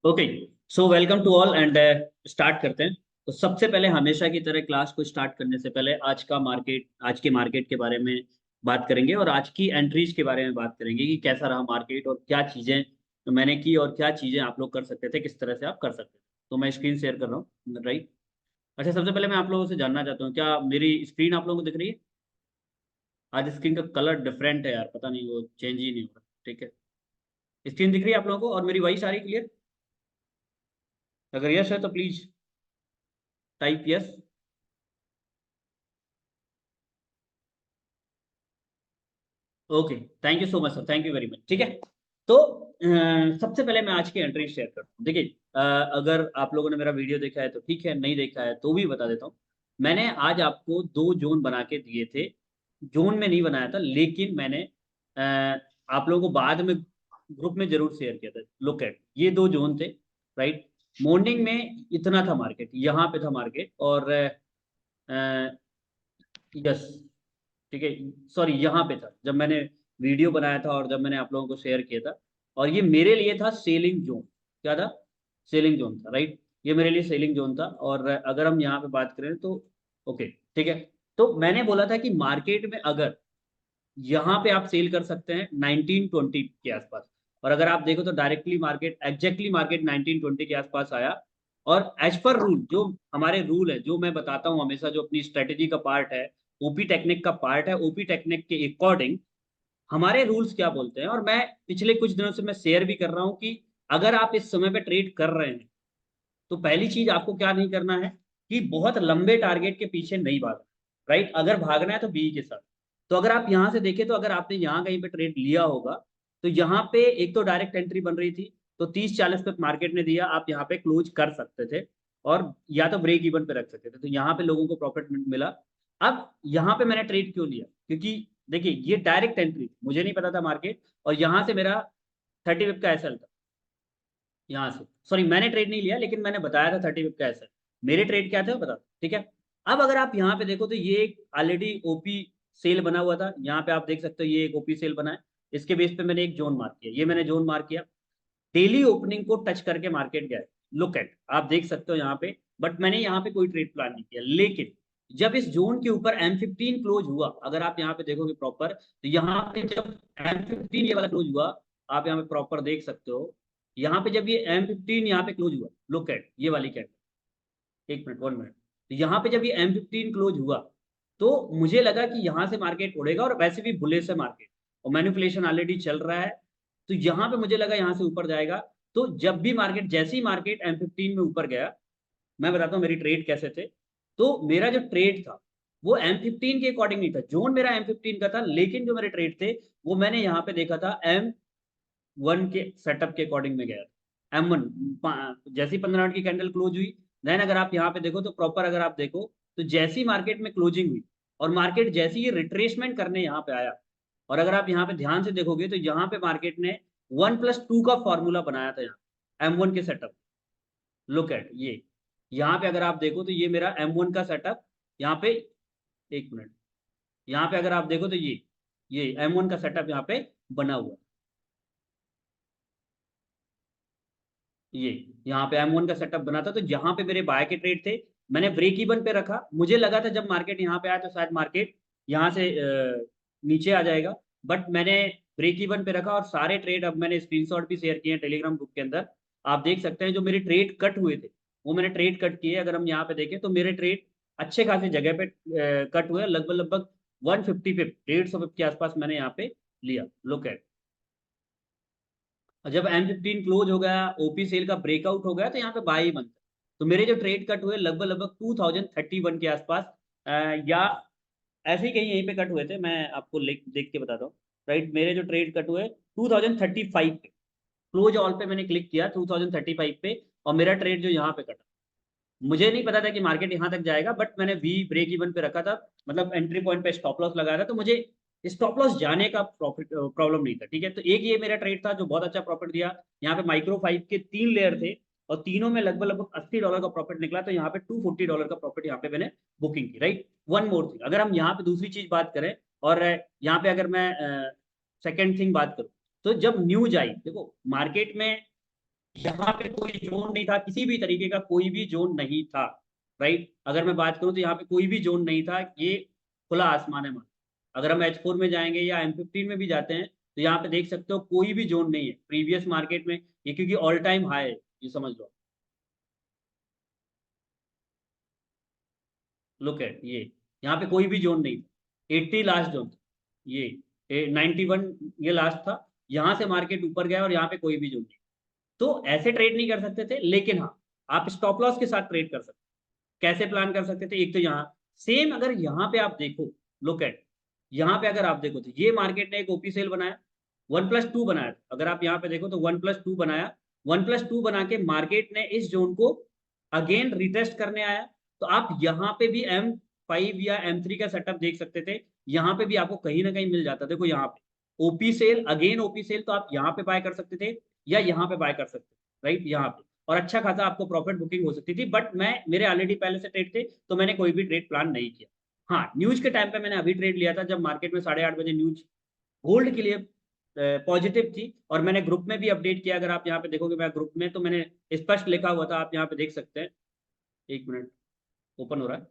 Okay, so welcome to all and start करते हैं। तो सबसे पहले हमेशा की तरह क्लास को स्टार्ट करने से पहले आज के मार्केट के बारे में बात करेंगे और आज की एंट्रीज के बारे में बात करेंगे कि कैसा रहा मार्केट और क्या चीज़ें मैंने की और क्या चीज़ें आप लोग कर सकते थे, किस तरह से आप कर सकते थे। तो मैं स्क्रीन शेयर कर रहा हूँ, राइट। अच्छा, सबसे पहले मैं आप लोगों से जानना चाहता हूँ, क्या मेरी स्क्रीन आप लोगों को दिख रही है? आज स्क्रीन का कलर डिफरेंट है यार, पता नहीं, वो चेंज ही नहीं हो रहा। ठीक है, स्क्रीन दिख रही है आप लोगों को और मेरी वॉइस आ रही क्लियर? अगर यस है तो please type yes. Okay, thank you so much sir, thank you very much. ठीक है, तो सबसे पहले मैं आज की एंट्री शेयर करता हूँ। देखिए, अगर आप लोगों ने मेरा वीडियो देखा है तो ठीक है, नहीं देखा है तो भी बता देता हूँ। मैंने आज आपको दो जोन बना के दिए थे। जोन में नहीं बनाया था, लेकिन मैंने आप लोगों को बाद में ग्रुप में जरूर शेयर किया था। लुक एट, ये दो जोन थे, राइट। मॉर्निंग में इतना था मार्केट, यहाँ पे था मार्केट, और यस, ठीक है, सॉरी, यहाँ पे था जब मैंने वीडियो बनाया था और जब मैंने आप लोगों को शेयर किया था। और ये मेरे लिए था सेलिंग जोन। क्या था? सेलिंग जोन था, राइट। ये मेरे लिए सेलिंग जोन था। और अगर हम यहाँ पे बात करें तो ओके, ठीक है। तो मैंने बोला था कि मार्केट में अगर यहाँ पे आप सेल कर सकते हैं 1920 के आसपास। और अगर आप देखो तो डायरेक्टली मार्केट, एग्जैक्टली मार्केट 1920 के आसपास आया। और एज पर रूल, जो हमारे रूल है, जो मैं बताता हूँ हमेशा, जो अपनी स्ट्रेटेजी का पार्ट है, ओपी टेक्निक का पार्ट है, ओपी टेक्निक के अकॉर्डिंग हमारे रूल्स क्या बोलते हैं, और मैं पिछले कुछ दिनों से मैं शेयर भी कर रहा हूँ कि अगर आप इस समय पे ट्रेड कर रहे हैं तो पहली चीज आपको क्या नहीं करना है कि बहुत लंबे टारगेट के पीछे नहीं भागना, राइट। अगर भागना है तो बी के साथ। तो अगर आप यहां से देखें तो अगर आपने यहाँ कहीं पे ट्रेड लिया होगा तो यहाँ पे एक तो डायरेक्ट एंट्री बन रही थी, तो 30-40 तक मार्केट ने दिया, आप यहाँ पे क्लोज कर सकते थे और या तो ब्रेक इवन पे रख सकते थे, तो यहाँ पे लोगों को प्रॉफिट मिला। अब यहाँ पे मैंने ट्रेड क्यों लिया? क्योंकि देखिए, ये डायरेक्ट एंट्री थी, मुझे नहीं पता था मार्केट, और यहाँ से मेरा 30 विप का एसएल था। यहाँ से, सॉरी, मैंने ट्रेड नहीं लिया, लेकिन मैंने बताया था 30 विप का ऐसा। मेरे ट्रेड क्या थे वो बता, ठीक है। अब अगर आप यहाँ पे देखो तो ये एक ऑलरेडी ओपी सेल बना हुआ था, यहाँ पे आप देख सकते हो, ये एक ओपी सेल बना है। इसके बेस पे मैंने एक जोन मार्क किया, ये मैंने जोन मार्क किया। डेली ओपनिंग को टच करके मार्केट गया। लुक एट, आप देख सकते हो यहाँ पे, बट मैंने यहाँ पे कोई ट्रेड प्लान नहीं किया। लेकिन जब इस जोन के ऊपर M15 क्लोज हुआ, अगर आप यहाँ पे देखोगे प्रॉपर, तो यहाँ पे जब M15 ये वाला क्लोज हुआ, आप यहाँ पे प्रॉपर देख सकते हो, यहाँ पे जब ये M15 यहाँ पे क्लोज हुआ, लुक एट ये वाली कैंडल, एक मिनट, 1 मिनट। तो यहाँ पे जब ये M15 क्लोज हुआ तो मुझे लगा कि यहाँ से मार्केट उड़ेगा, और वैसे भी बुलिश है मार्केट और मैनिपुलेशन ऑलरेडी चल रहा है। तो यहाँ पे मुझे लगा यहाँ से ऊपर जाएगा। तो जब भी मार्केट, जैसे ही मार्केट M15 में ऊपर गया, मैं बताता हूँ मेरी ट्रेड कैसे थे। तो मेरा जो ट्रेड था वो M15 के अकॉर्डिंग नहीं था, जोन मेरा M15 का था, लेकिन जो मेरे ट्रेड थे वो मैंने यहाँ पे देखा था M1 के सेटअप के अकॉर्डिंग में गया था। M1 जैसी 15 मिनट की कैंडल क्लोज हुई, देन अगर आप यहाँ पे देखो तो प्रॉपर, अगर आप देखो तो जैसी मार्केट में क्लोजिंग हुई और मार्केट जैसी ये रिट्रेसमेंट करने यहाँ पे आया, और अगर आप यहाँ पे ध्यान से देखोगे तो यहाँ पे मार्केट ने 1+2 का फॉर्मूला बनाया था यहाँ M1 के सेटअप। लुक एट ये, यहाँ पे अगर आप देखो तो ये मेरा M1 का सेटअप यहाँ पे, एक मिनट, यहाँ पे अगर आप देखो तो ये M1 का सेटअप यहाँ पे बना हुआ है। ये यहाँ पे M1 का सेटअप बना था, तो यहाँ पे मेरे बाय के ट्रेड थे। मैंने ब्रेक इवन पे रखा, मुझे लगा था जब मार्केट यहाँ पे आया तो शायद मार्केट यहाँ से नीचे आ जाएगा, बट मैंने ब्रेक इवन पे रखा। और सारे ट्रेड, अब मैंने स्क्रीनशॉट भी शेयर किए हैं टेलीग्राम ग्रुप के अंदर, आप देख सकते हैं जो मेरे ट्रेड कट हुए थे वो मैंने ट्रेड कट किए। अगर हम यहाँ पे देखें तो मेरे ट्रेड अच्छे खासी जगह पे कट हुए, लगभग लगभग 150 पिप, 150 पिप के आसपास मैंने यहाँ पे लिया। लुक एट, और जब M15 क्लोज हो गया, ओपी सेल का ब्रेकआउट हो गया, तो यहाँ पे बाई ही बनता है। तो मेरे जो ट्रेड कट हुए लगभग लगभग 2031 के आसपास, या ऐसे ही कहीं यहीं पे कट हुए थे, मैं आपको देख के बताता हूँ। राइट, मेरे जो ट्रेड कट हुए 2035 पे, क्लोज ऑल पे मैंने क्लिक किया 2035 पे, और मेरा ट्रेड जो यहाँ पे कटा, मुझे नहीं पता था कि मार्केट यहाँ तक जाएगा, बट मैंने वी ब्रेक इवन पे रखा था, मतलब एंट्री पॉइंट पे स्टॉप लॉस लगाया था, तो मुझे स्टॉप लॉस जाने का प्रॉफिट प्रॉब्लम नहीं था। ठीक है, तो एक ये मेरा ट्रेड था जो बहुत अच्छा प्रॉफिट दिया। यहाँ पे माइक्रो 5 के 3 लेयर थे और तीनों में लगभग लगभग $80 का प्रॉफिट निकला, तो यहाँ पे $240 का प्रॉफिट यहाँ पे मैंने बुकिंग की। राइट, वन मोर थिंग, अगर हम यहाँ पे दूसरी चीज बात करें, और यहाँ पे अगर मैं सेकेंड थिंग बात करूँ, तो जब न्यूज आई, देखो मार्केट में यहाँ पे कोई जोन नहीं था, किसी भी तरीके का कोई भी जोन नहीं था, राइट। अगर मैं बात करूं तो यहाँ पे कोई भी जोन नहीं था, ये खुला आसमान है मान। अगर हम H4 में जाएंगे या M15 में भी जाते हैं तो यहाँ पे देख सकते हो कोई भी जोन नहीं है प्रीवियस मार्केट में, ये क्योंकि ऑल टाइम हाई है, ये समझ लो। लुक एट ये, यहाँ पे कोई भी जोन नहीं था, 80 लास्ट जोन था, ये 91 ये लास्ट था। यहाँ से मार्केट ऊपर गया और यहाँ पे कोई भी जोन नहीं। तो ऐसे ट्रेड नहीं कर सकते थे, लेकिन हाँ आप स्टॉप लॉस के साथ ट्रेड कर सकते। कैसे प्लान कर सकते थे, एक तो यहाँ सेम, अगर यहाँ पे आप देखो, लुक एट, यहाँ पे अगर आप देखो तो ये मार्केट ने एक ओपी सेल बनाया, 1+2 बनाया था। अगर आप यहाँ पे देखो तो 1+2 बनाया, 1+2 बना के मार्केट ने इस जोन को अगेन रिटेस्ट करने आया। तो आप यहाँ पे भी M5 या M3 का सेटअप देख सकते थे, यहाँ पे भी आपको कहीं ना कहीं मिल जाता। देखो यहाँ पे OP sell, again OP sell, तो आप यहाँ पे बाय कर सकते थे या यहाँ पे बाय कर सकते थे, राइट, यहाँ पे। और अच्छा खासा आपको प्रॉफिट बुकिंग हो सकती थी, बट मैं, मेरे ऑलरेडी पहले से ट्रेड थे तो मैंने कोई भी ट्रेड प्लान नहीं किया। हाँ, न्यूज के टाइम पे मैंने अभी ट्रेड लिया था जब मार्केट में 8:30 बजे न्यूज गोल्ड के लिए पॉजिटिव थी, और मैंने ग्रुप में भी अपडेट किया। अगर आप यहाँ पे देखोगे मैं ग्रुप में, तो मैंने स्पष्ट लिखा हुआ था, आप यहाँ पे देख सकते हैं। एक मिनट, ओपन हो रहा है,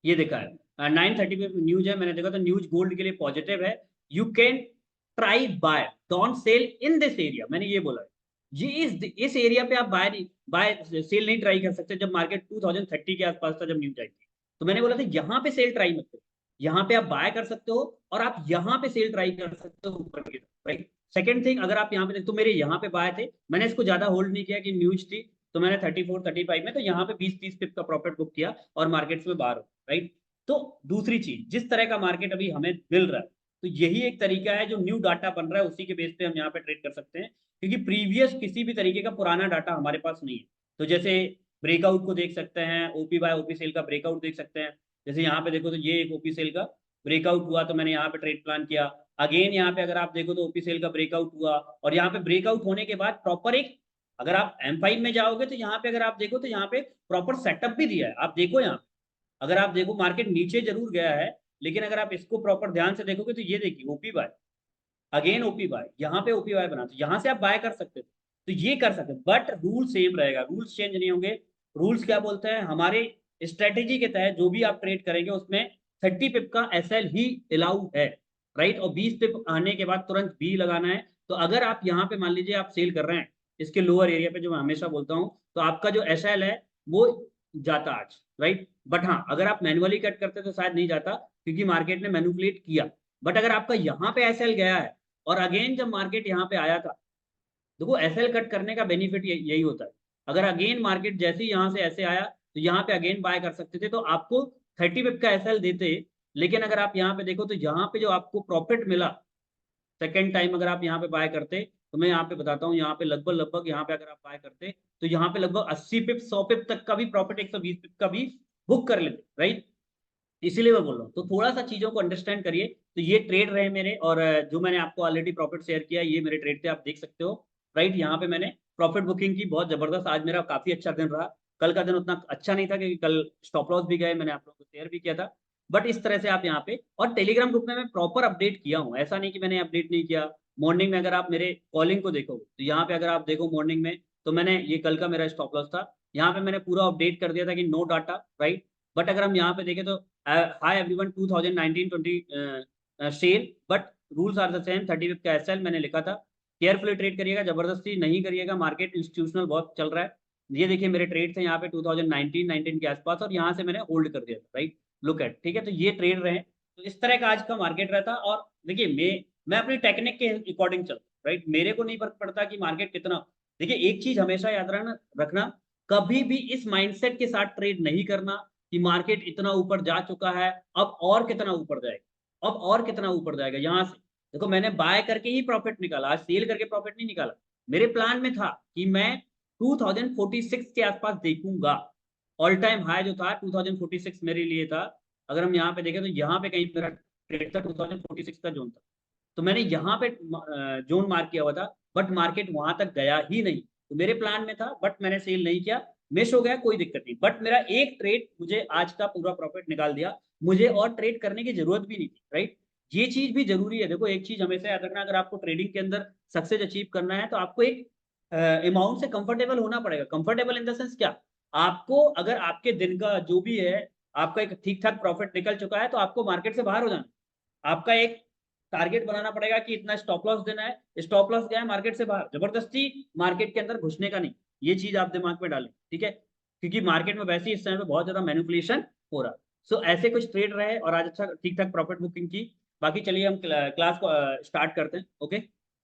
ये देखा है 9:30 पे न्यूज है, मैंने देखा तो न्यूज गोल्ड के लिए पॉजिटिव है। You can try buy, don't sell in this area, मैंने ये बोला है। ये इस एरिया पे आप बाय सेल नहीं ट्राई कर सकते, जब मार्केट 2030 के आसपास था जब न्यूज आई थी। तो मैंने बोला था यहाँ पे सेल ट्राई मत करो, यहाँ पे आप बाय कर सकते हो और आप यहाँ पे सेल ट्राई कर सकते हो ऊपर की तरफ, राइट। सेकंड थिंग, अगर आप यहाँ पे तो मेरे यहाँ पे बाय थे, मैंने इसको ज्यादा होल्ड नहीं किया कि न्यूज थी, तो मैंने 34-35 में, तो यहाँ पे 20-30 पिप का प्रॉफिट बुक किया और मार्केट्स में बाहर हो, राइट। तो दूसरी चीज, जिस तरह का मार्केट अभी हमें मिल रहा है, तो यही एक तरीका है जो न्यू डाटा बन रहा है, उसी के बेस पे हम यहाँ पे ट्रेड कर सकते हैं, क्योंकि प्रीवियस किसी भी तरीके का पुराना डाटा हमारे पास नहीं है। तो जैसे ब्रेकआउट को देख सकते हैं, ओपी बाय ओपी सेल का ब्रेकआउट देख सकते हैं। जैसे यहाँ पे देखो तो ये एक ओपी सेल का ब्रेकआउट हुआ, तो मैंने यहाँ पे ट्रेड प्लान किया। अगेन यहाँ पे अगर आप देखो तो ओपी सेल का ब्रेकआउट हुआ, और यहाँ पे ब्रेकआउट होने के बाद प्रॉपर एक, अगर आप M5 में जाओगे तो यहाँ पे अगर आप देखो तो यहाँ पे प्रॉपर सेटअप भी दिया है, आप देखो यहाँ। अगर आप देखो मार्केट नीचे जरूर गया है, लेकिन अगर आप इसको प्रॉपर ध्यान से देखोगे तो ये देखिए OP buy, again OP buy, यहाँ पे ओपी बाय बना, तो यहाँ से आप बाय कर सकते थे। तो ये कर सकते, बट रूल सेम रहेगा, रूल्स चेंज नहीं होंगे। रूल्स क्या बोलते हैं, हमारे स्ट्रेटेजी के तहत जो भी आप ट्रेड करेंगे उसमें 30 पिप का SL ही अलाउ है, राइट। और 20 पिप आने के बाद तुरंत बी लगाना है। तो अगर आप यहाँ पे मान लीजिए आप सेल कर रहे हैं इसके लोअर एरिया पे, जो मैं हमेशा बोलता हूँ, तो आपका जो SL है वो जाता आज, राइट। बट हाँ, अगर आप मैनुअली कट करते तो शायद नहीं जाता, क्योंकि मार्केट ने मैनुपुलेट किया। बट अगर आपका यहाँ पे SL गया है और अगेन जब मार्केट यहाँ पे आया था, देखो SL कट करने का बेनिफिट यही होता है। अगर अगेन मार्केट जैसे ही यहाँ से ऐसे आया तो यहाँ पे अगेन बाय कर सकते थे, तो आपको 30 पिप का SL देते। लेकिन अगर आप यहाँ पे देखो तो यहाँ पे जो आपको प्रॉफिट मिला सेकेंड टाइम, अगर आप यहाँ पे बाय करते, तो मैं यहाँ पे बताता हूँ, यहाँ पे लगभग लगभग यहाँ पे अगर आप बाय करते तो यहाँ पे लगभग 80 पिप 100 पिप तक का भी प्रॉफिट, 120 पिप का भी बुक कर लेते, राइट। इसीलिए मैं बोल रहा हूँ, तो थोड़ा सा चीजों को अंडरस्टैंड करिए। तो ये ट्रेड रहे मेरे, और जो मैंने आपको ऑलरेडी प्रॉफिट शेयर किया, ये मेरे ट्रेड थे, आप देख सकते हो, राइट। यहाँ पे मैंने प्रॉफिट बुकिंग की, बहुत जबरदस्त, आज मेरा काफी अच्छा दिन रहा। कल का दिन उतना अच्छा नहीं था, क्योंकि कल स्टॉप लॉस भी गए, मैंने आप लोगों को शेयर भी किया था। बट इस तरह से आप यहाँ पे, और टेलीग्राम ग्रुप में मैं प्रॉपर अपडेट किया हूँ, ऐसा नहीं कि मैंने अपडेट नहीं किया। मॉर्निंग में अगर आप मेरे कॉलिंग को देखो तो यहाँ पे अगर आप देखो मॉर्निंग में, तो मैंने ये कल का मेरा स्टॉप लॉस था, यहाँ पे मैंने पूरा अपडेट कर दिया था कि नो डाटा, राइट। बट अगर हम यहाँ पे देखें तो hi everyone 2019-20 sell, but rules are the same, 30 pip का SL मैंने लिखा था। केयरफुली ट्रेड करिएगा, जबरदस्ती नहीं करिएगा, मार्केट इंस्टीट्यूशनल बहुत चल रहा है। ये देखिए मेरे ट्रेड थे यहाँ पे 2019 के आसपास, और यहाँ से मैंने होल्ड कर दिया था, राइट। लुक एट, ठीक है, तो ये ट्रेड रहे। तो इस तरह का आज का मार्केट रहता। और देखिए मैं अपनी टेक्निक के अकॉर्डिंग चलता हूँ, राइट। मेरे को नहीं फर्क पड़ता कि मार्केट कितना, देखिए एक चीज हमेशा याद रखना, कभी भी इस माइंडसेट के साथ ट्रेड नहीं करना कि मार्केट इतना ऊपर जा चुका है, अब और कितना ऊपर जाएगा, अब और कितना ऊपर जाएगा। यहां से देखो मैंने बाय करके ही प्रॉफिट निकाला, आज सेल करके प्रॉफिट नहीं निकाला। मेरे प्लान में था कि मैं 2046 के आसपास देखूंगा। ऑल टाइम हाई जो था 2046 मेरे लिए था। अगर हम यहाँ पे देखें तो यहाँ पे कहीं मेरा ट्रेड था, 2046 का जोन था। तो मैंने यहाँ पे जोन मार्क किया हुआ था, बट मार्केट वहां तक गया ही नहीं। तो मेरे प्लान में था, बट मैंने सेल नहीं किया, मिस हो गया, कोई दिक्कत नहीं। बट मेरा एक ट्रेड मुझे आज का पूरा प्रॉफिट निकाल दिया, मुझे और ट्रेड करने की जरूरत भी नहीं थी, राइट। ये चीज भी जरूरी है। देखो एक चीज हमेशा याद रखना, अगर आपको ट्रेडिंग के अंदर सक्सेस अचीव करना है तो आपको एक अमाउंट से कंफर्टेबल होना पड़ेगा। कंफर्टेबल इन द सेंस क्या, आपको अगर आपके दिन का जो भी है, आपका एक ठीक ठाक प्रॉफिट निकल चुका है, तो आपको मार्केट से बाहर हो जाना। आपका एक टारगेट बनाना पड़ेगा कि इतना स्टॉप लॉस देना है। स्टॉप लॉस गया है मार्केट से बाहर, जबरदस्ती मार्केट के अंदर घुसने का नहीं। ये चीज आप दिमाग में डालें, ठीक है, क्योंकि मार्केट में वैसे ही इस समय पे बहुत ज्यादा मैनिपुलेशन हो रहा है। सो ऐसे कुछ ट्रेड रहे और आज अच्छा ठीक ठाक प्रॉफिट बुकिंग की। बाकी चलिए हम क्लास को स्टार्ट करते हैं। ओके।